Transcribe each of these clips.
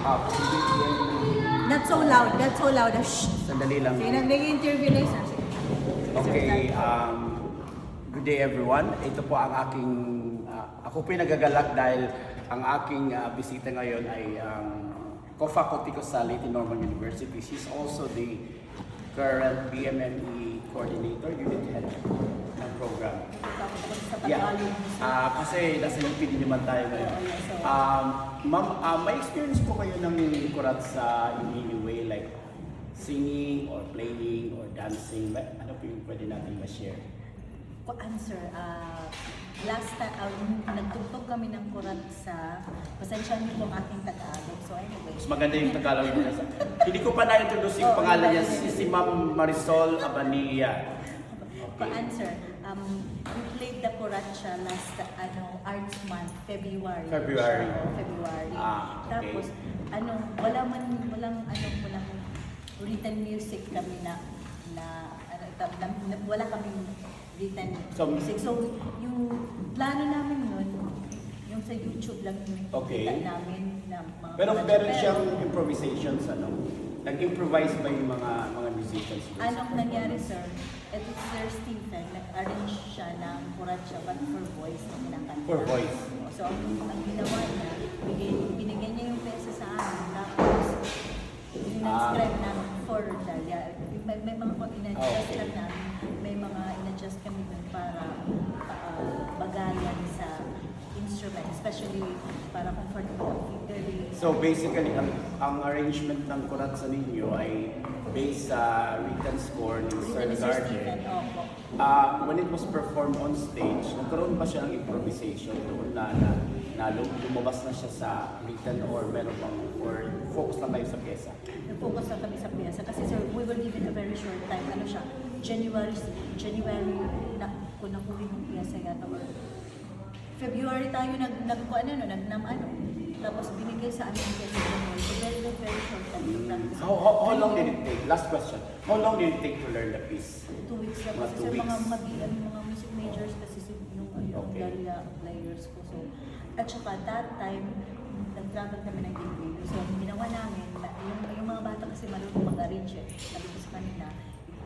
Not so loud, not so loud. Shh. Sandali lang. Sige, nag-interview na isa. Okay, good day everyone. Ito po ang aking, ako po yung nagagalak dahil ang aking bisita ngayon ay ang co-faculty ko sa Leyte Normal University. She's also the current BMME coordinator, unit head ng program. Yeah, kasi nasa UP din naman tayo ngayon. Ma'am, may experience po kayo ng kurat sa in any way, like singing or playing or dancing? Ano po yung pwede natin ma-share? Answer, last time, nagtugtog kami ng kurat sa, pasensya niyo po ang aking Tagalog. So anyway. Mas maganda yung Tagalog mo. Hindi ko pa na-introduce yung pangalan niya, si Ma'am Marisol Abanilla. Okay. Answer, we played the Kuratsya last Arts Month, February. February. Okay. Tapos walang written music kami wala kaming written music. So yung plano namin nun, yung sa YouTube lang yung kita namin na mga Pero meron siyang improvisations, nag-improvise ba yung mga musicians? Anong nangyari, sir? Ito si Sir Stephen, nag-arrange siya ng Kuratsya but for voice na kinakanta. For voice. So ang ginawa niya, binigyan niya yung pesa sa amin, tapos in-inscribe namin for Dalia. May mga in-adjust lang namin, may mga in-adjust kami dun para bagayan sa instrument, especially para comfortable ang fingering. So basically, ang arrangement ng kuratsa ninyo ay based sa written score ni Sir Garden. When it was performed on stage, nagkaroon ba siya ng improvisation doon na lumabas na siya sa written or meron bang, or focus lang kayo sa pyesa? Nag-focus lang kami sa pyesa kasi sir, we will give it a very short time. Ano siya? January na kung nakuhin yung pyesa yata or February tayo tapos binigay sa amin yung pyesa. So very short time to practice. How long did it take? Last question. How long did it take to learn the piece? 2 weeks lang kasi sir, mga music majors kasi yung Dalia players ko. So, at saka that time, nag-travel kami ng Gingrino. So, ginawa namin, yung mga bata kasi marunong mag-arrange sabi ko sa kanila,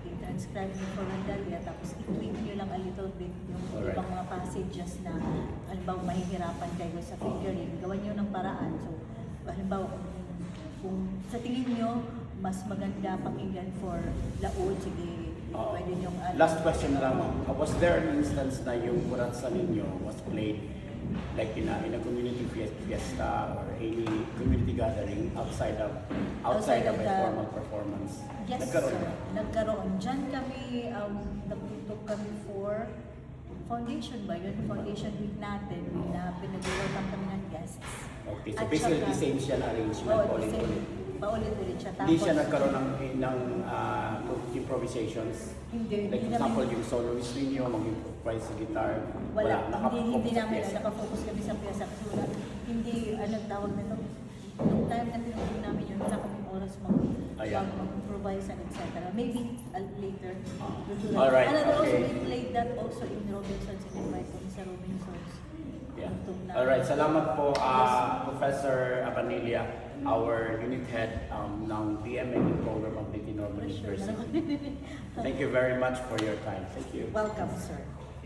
i-transcribe nyo for Dalia, tapos i-tweak nyo lang a little bit yung ibang mga passages na, halimbawa, mahihirapan kayo sa fingering, gawan nyo ng paraan. So, halimbawa, kung sa tingin nyo, mas maganda pakinggan for laod, sige, pwede nyo. Last question lang, was there an instance na yung kuratsa ninyo was played like in a community fiesta or any community gathering outside of a formal performance? Yes, nagkaroon. Diyan kami, nagtutok kami for foundation ba yun? Foundation week natin na pinag-welcome kami ng guests. Okay, so basically the same siya arrangement, paulit-ulit siya. Hindi siya nagkaroon ng improvisations? Hindi. Like for example, yung soloist ninyo, mag-improvise sa guitar? Wala. Hindi namin. Nakafocus kami sa pyesa. Kasi hindi, tawag na ito. Nung time na pinag namin yun, wala kaming oras mag-improvise and etc. Maybe later. Alright, Also, okay. we played that also in Robinson's and invite kami sa Robinson's. Yeah. Alright, salamat po Professor Abanilla, our unit head ng BMME program of Leyte Normal University. Thank you very much for your time. Thank you. Welcome, sir.